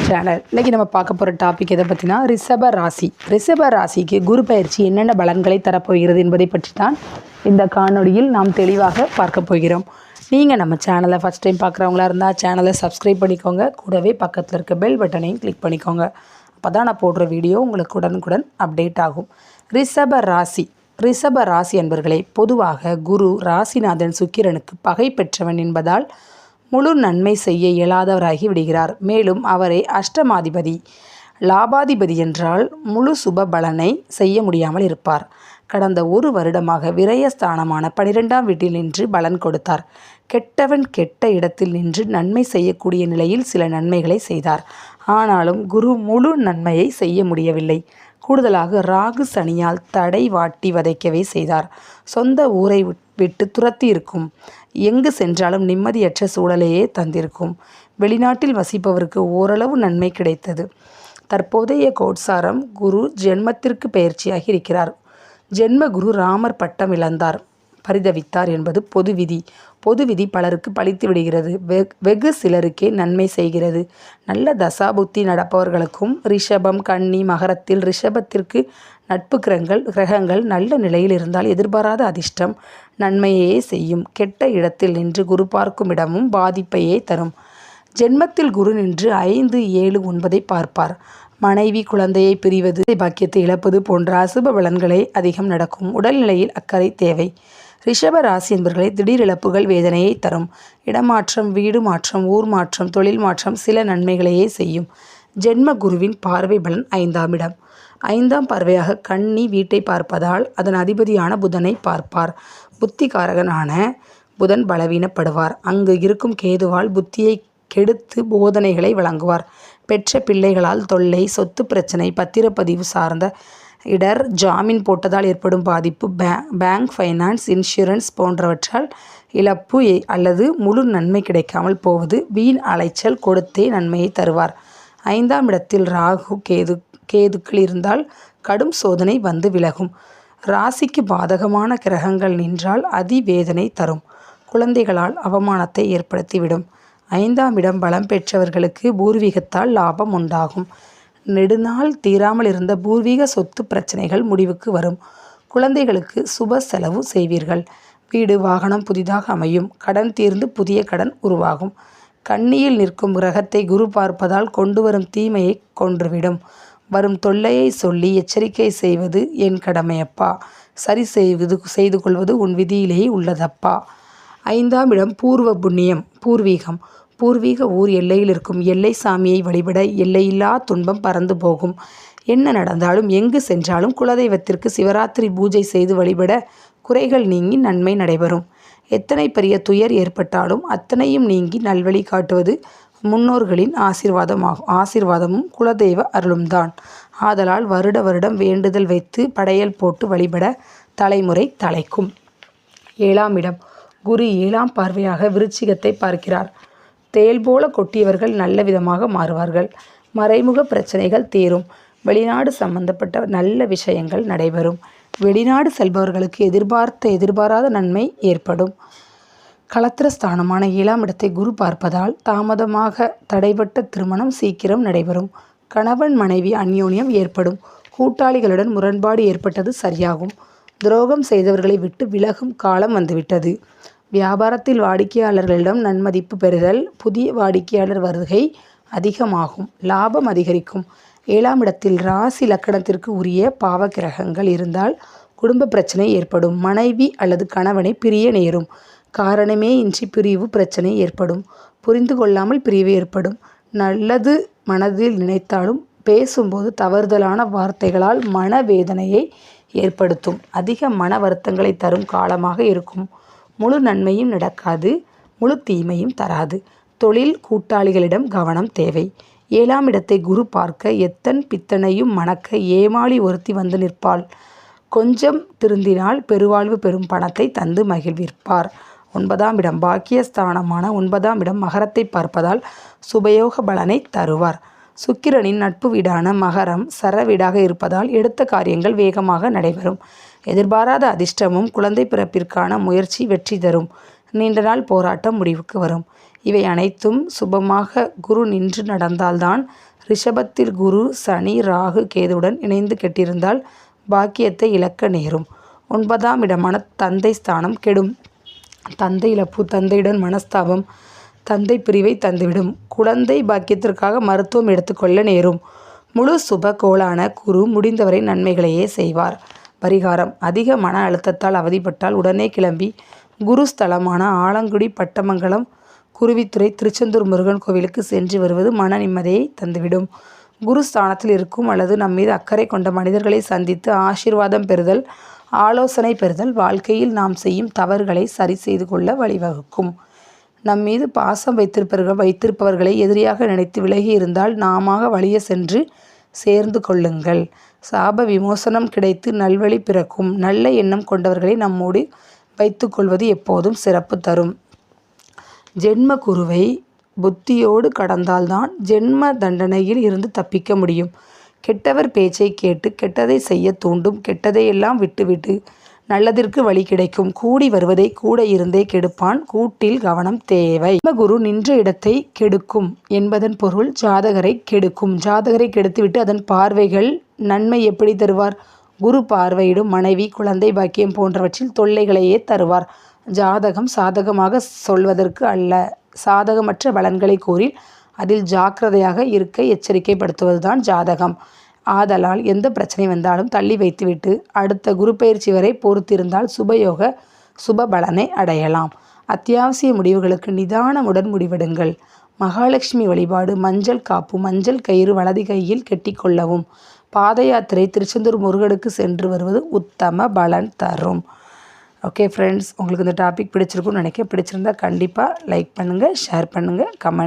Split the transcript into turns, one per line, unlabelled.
Channel. இன்றைக்கி நம்ம பார்க்க போகிற டாபிக் எதை பற்றினா ரிஷப ராசி. ரிஷப ராசிக்கு குரு பயிற்சி என்னென்ன பலன்களை தரப்போகிறது என்பதை பற்றி தான் இந்த காணொளியில் நாம் தெளிவாக பார்க்க போகிறோம். நீங்கள் நம்ம சேனலை ஃபஸ்ட் டைம் பார்க்குறவங்களா இருந்தால் சேனலை சப்ஸ்கிரைப் பண்ணிக்கோங்க. கூடவே பக்கத்தில் இருக்க பெல் பட்டனையும் கிளிக் பண்ணிக்கோங்க. அப்போ தான் நான் போடுற வீடியோ உங்களுக்கு உடனுக்குடன் அப்டேட் ஆகும். ரிஷப ராசி என்பவர்களே, பொதுவாக குரு ராசிநாதன் சுக்கிரனுக்கு பகை பெற்றவன் என்பதால் முழு நன்மை செய்ய இயலாதவராகி விடுகிறார். மேலும் அவரே அஷ்டமாதிபதி, லாபாதிபதி என்றால் முழு சுப பலனை செய்ய முடியாமல் இருப்பார். கடந்த ஒரு வருடமாக விரயஸ்தானமான 12ஆம் வீட்டில் நின்று பலன் கொடுத்தார். கெட்டவன் கெட்ட இடத்தில் நின்று நன்மை செய்யக்கூடிய நிலையில் சில நன்மைகளை செய்தார். ஆனாலும் குரு முழு நன்மையை செய்ய முடியவில்லை. கூடுதலாக ராகு சனியால் தடை வாட்டி வதைக்கவே செய்தார். சொந்த ஊரை விட்டு துரத்தி இருக்கும். எங்கு சென்றாலும் நிம்மதியற்ற சூழலையே தந்திருக்கும். வெளிநாட்டில் வசிப்பவருக்கு ஓரளவு நன்மை கிடைத்தது. தற்போதைய கோட்சாரம் குரு ஜென்மத்திற்கு பயிற்சியாகி இருக்கிறார். ஜென்ம குரு ராமர் பட்டம் இழந்தார், பரிதவித்தார் என்பது பொது விதி பலருக்கு பலித்து விடுகிறது. வெகு சிலருக்கே நன்மை செய்கிறது. நல்ல தசாபுத்தி நடப்பவர்களுக்கும் ரிஷபம், கன்னி, மகரத்தில் ரிஷபத்திற்கு நட்பு கிரகங்கள் நல்ல நிலையில் இருந்தால் எதிர்பாராத அதிர்ஷ்டம் நன்மையே செய்யும். கெட்ட இடத்தில் நின்று குரு பார்க்கும் இடமும் பாதிப்பையே தரும். ஜென்மத்தில் குரு நின்று 5, 7, 9 பார்ப்பார். மனைவி, குழந்தையை பிரிவது, பாக்கியத்தை இழப்பது போன்ற அசுப பலன்களே அதிகம் நடக்கும். உடல்நிலையில் அக்கறை தேவை. ரிஷப ராசி என்பவர்களை திடீர் இழப்புகள் வேதனையை தரும். இடமாற்றம், வீடு மாற்றம், ஊர் மாற்றம், தொழில் மாற்றம் சில நன்மைகளையே செய்யும். ஜென்ம குருவின் பார்வை பலன் 5ஆம் இடம். 5ஆம் பார்வையாக கன்னி வீட்டை பார்ப்பதால் அதன் அதிபதியான புதனை பார்ப்பார். புத்திகாரகனான புதன் பலவீனப்படுவார். அங்கு இருக்கும் கேதுவால் புத்தியை கெடுத்து போதனைகளை வழங்குவார். பெற்ற பிள்ளைகளால் தொல்லை, சொத்து பிரச்சனை, பத்திரப்பதிவு சார்ந்த இடர், ஜாமீன் போட்டதால் ஏற்படும் பாதிப்பு, பேங்க், ஃபைனான்ஸ், இன்சூரன்ஸ் போன்றவற்றால் இழப்பு அல்லது முழு நன்மை கிடைக்காமல் போவது, வீண் அலைச்சல் கொடுத்தே நன்மையை தருவார். 5ஆம் இடத்தில் ராகு, கேதுக்கள் இருந்தால் கடும் சோதனை வந்து விலகும். ராசிக்கு பாதகமான கிரகங்கள் நின்றால் அதிவேதனை தரும். குழந்தைகளால் அவமானத்தை ஏற்படுத்திவிடும். 5ஆம் இடம் பலம் பெற்றவர்களுக்கு பூர்வீகத்தால் லாபம் உண்டாகும். நெடுநாள் தீராமல் இருந்த பூர்வீக சொத்து பிரச்சனைகள் முடிவுக்கு வரும். குழந்தைகளுக்கு சுப செலவு செய்வீர்கள். வீடு, வாகனம் புதிதாக அமையும். கடன் தீர்ந்து புதிய கடன் உருவாகும். கன்னியில் நிற்கும் கிரகத்தை குரு பார்ப்பதால் கொண்டு வரும் தீமையை கொன்றுவிடும். வரும் தொல்லையை சொல்லி எச்சரிக்கை செய்வது என் கடமையப்பா. சரி செய்து கொள்வது உன் விதியிலேயே உள்ளதப்பா. 5ஆம் இடம் பூர்வ புண்ணியம், பூர்வீக ஊர் எல்லையில் இருக்கும் எல்லை சாமியை வழிபட எல்லையில்லா துன்பம் பறந்து போகும். என்ன நடந்தாலும் எங்கு சென்றாலும் குலதெய்வத்திற்கு சிவராத்திரி பூஜை செய்து வழிபட குறைகள் நீங்கி நன்மை நடைபெறும். எத்தனை பெரிய துயர் ஏற்பட்டாலும் அத்தனையும் நீங்கி நல்வழி காட்டுவது முன்னோர்களின் ஆசீர்வாதமும் குலதெய்வ அருளும்தான். ஆதலால் வருடம் வேண்டுதல் வைத்து படையல் போட்டு வழிபட தலைமுறை தலைக்கும். 7ஆம் இடம் குரு 7ஆம் பார்வையாக விருச்சிகத்தை பார்க்கிறார். தேல் போல கொட்டியவர்கள் நல்ல விதமாக மாறுவார்கள். மறைமுக பிரச்சனைகள் தீரும். வெளிநாடு சம்பந்தப்பட்ட நல்ல விஷயங்கள் நடைபெறும். வெளிநாடு செல்பவர்களுக்கு எதிர்பாராத நன்மை ஏற்படும். களத்திரஸ்தானமான 7ஆம் இடத்தை குரு பார்ப்பதால் தாமதமாக தடைபட்ட திருமணம் சீக்கிரம் நடைபெறும். கணவன் மனைவி அந்யோன்யம் ஏற்படும். கூட்டாளிகளுடன் முரண்பாடு ஏற்பட்டது சரியாகும். துரோகம் செய்தவர்களை விட்டு விலகும் காலம் வந்துவிட்டது. வியாபாரத்தில் வாடிக்கையாளர்களிடம் நன்மதிப்பு பெறுதல், புதிய வாடிக்கையாளர் வருகை அதிகமாகும். லாபம் அதிகரிக்கும். 7ஆம் இடத்தில் ராசி லக்கணத்திற்கு உரிய பாவ கிரகங்கள் இருந்தால் குடும்ப பிரச்சனை ஏற்படும். மனைவி அல்லது கணவனை பிரிய நேரும். காரணமே இன்றி பிரிவு பிரச்சனை ஏற்படும். புரிந்து கொள்ளாமல் பிரிவு ஏற்படும். நல்லது மனதில் நினைத்தாலும் பேசும்போது தவறுதலான வார்த்தைகளால் மனவேதனையை ஏற்படுத்தும். அதிக மன வருத்தங்களை தரும் காலமாக இருக்கும். முழு நன்மையும் நடக்காது, முழு தீமையும் தராது. தொழில் கூட்டாளிகளிடம் கவனம் தேவை. 7ஆம் இடத்தை குரு பார்க்க எத்தன் பித்தனையும் மணக்க ஏமாளி ஒருத்தி வந்து நிற்பாள். கொஞ்சம் திருந்தினால் பெருவாழ்வு பெறும் பணத்தை தந்து மகிழ்விப்பார். 9ஆம் இடம் பாக்கியஸ்தானமான 9ஆம் இடம் மகரத்தை பார்ப்பதால் சுபயோக பலனை தருவார். சுக்கிரனின் நட்பு வீடான மகரம் சர வீடாக இருப்பதால் எடுத்த காரியங்கள் வேகமாக நடைபெறும். எதிர்பாராத அதிர்ஷ்டமும் குழந்தை பிறப்பிற்கான முயற்சி வெற்றி தரும். நீண்ட நாள் போராட்டம் முடிவுக்கு வரும். இவை அனைத்தும் சுபமாக குரு நின்று நடந்தால்தான் ரிஷபத்தில் குரு சனி ராகு கேதுவுடன் இணைந்து கெட்டிருந்தால் பாக்கியத்தை இழக்க நேரும். 9ஆம் இடமான தந்தை ஸ்தானம் கெடும். தந்தை இழப்பு, தந்தையுடன் மனஸ்தாபம், தந்தை பிரிவை தந்துவிடும். குழந்தை பாக்கியத்திற்காக மருத்துவம் எடுத்துக்கொள்ள நேரும். முழு சுப கோளான குரு முடிந்தவரை நன்மைகளையே செய்வார். பரிகாரம்: அதிக மன அழுத்தத்தால் அவதிப்பட்டால் உடனே கிளம்பி குரு ஸ்தலமான ஆலங்குடி, பட்டமங்கலம், குருவித்துறை, திருச்செந்தூர் முருகன் கோவிலுக்கு சென்று வருவது மன நிம்மதியை தந்துவிடும். குரு ஸ்தானத்தில் இருக்கும் அல்லது நம்மீது அக்கறை கொண்ட மனிதர்களை சந்தித்து ஆசீர்வாதம் பெறுதல், ஆலோசனை பெறுதல் வாழ்க்கையில் நாம் செய்யும் தவறுகளை சரி செய்து கொள்ள வழிவகுக்கும். நம்மீது பாசம் வைத்திருப்பவர்களை எதிரியாக நினைத்து விலகி இருந்தால் நாம வழியே சென்று சேர்ந்து கொள்ளுங்கள். சாப விமோசனம் கிடைத்து நல்வழி பிறக்கும். நல்ல எண்ணம் கொண்டவர்களை நம்மோடு வைத்து கொள்வது எப்போதும் சிறப்பு தரும். ஜென்ம குருவை புத்தியோடு கடந்தால்தான் ஜென்ம தண்டனையில் இருந்து தப்பிக்க முடியும். கெட்டவர் பேச்சை கேட்டு கெட்டதை செய்ய தூண்டும். கெட்டதையெல்லாம் விட்டுவிட்டு நல்லதிற்கு வழி கிடைக்கும். கூடி வருவதை கூட இருந்தே கெடுப்பான். கூட்டில் கவனம் தேவை. குரு நின்ற இடத்தை கெடுக்கும் என்பதன் பொருள் ஜாதகரை கெடுக்கும். ஜாதகரை கெடுத்துவிட்டு அதன் பார்வைகள் நன்மை எப்படி தருவார்? குரு பார்வையிடும் மனைவி, குழந்தை பாக்கியம் போன்றவற்றில் தொல்லைகளையே தருவார். ஜாதகம் சாதகமாக சொல்வதற்கு அல்ல, சாதகமற்ற பலன்களை கூறி அதில் ஜாக்கிரதையாக இருக்க எச்சரிக்கைப்படுத்துவதுதான் ஜாதகம். ஆதலால் எந்த பிரச்சனை வந்தாலும் தள்ளி வைத்துவிட்டு அடுத்த குரு பயிற்சி வரை பொறுத்திருந்தால் சுபயோக சுப பலனை அடையலாம். அத்தியாவசிய முடிவுகளுக்கு நிதானமுடன் முடிவெடுங்கள். மகாலட்சுமி வழிபாடு: மஞ்சள் காப்பு, மஞ்சள் கயிறு வலது கையில் கெட்டிக்கொள்ளவும். பாத யாத்திரை திருச்செந்தூர் முருகனுக்கு சென்று வருவது உத்தம பலன் தரும். ஓகே ஃப்ரெண்ட்ஸ், உங்களுக்கு இந்த டாபிக் பிடிச்சிருக்குன்னு நினைக்கிறேன். பிடிச்சிருந்தா கண்டிப்பாக லைக் பண்ணுங்கள், ஷேர் பண்ணுங்கள், கமெண்ட்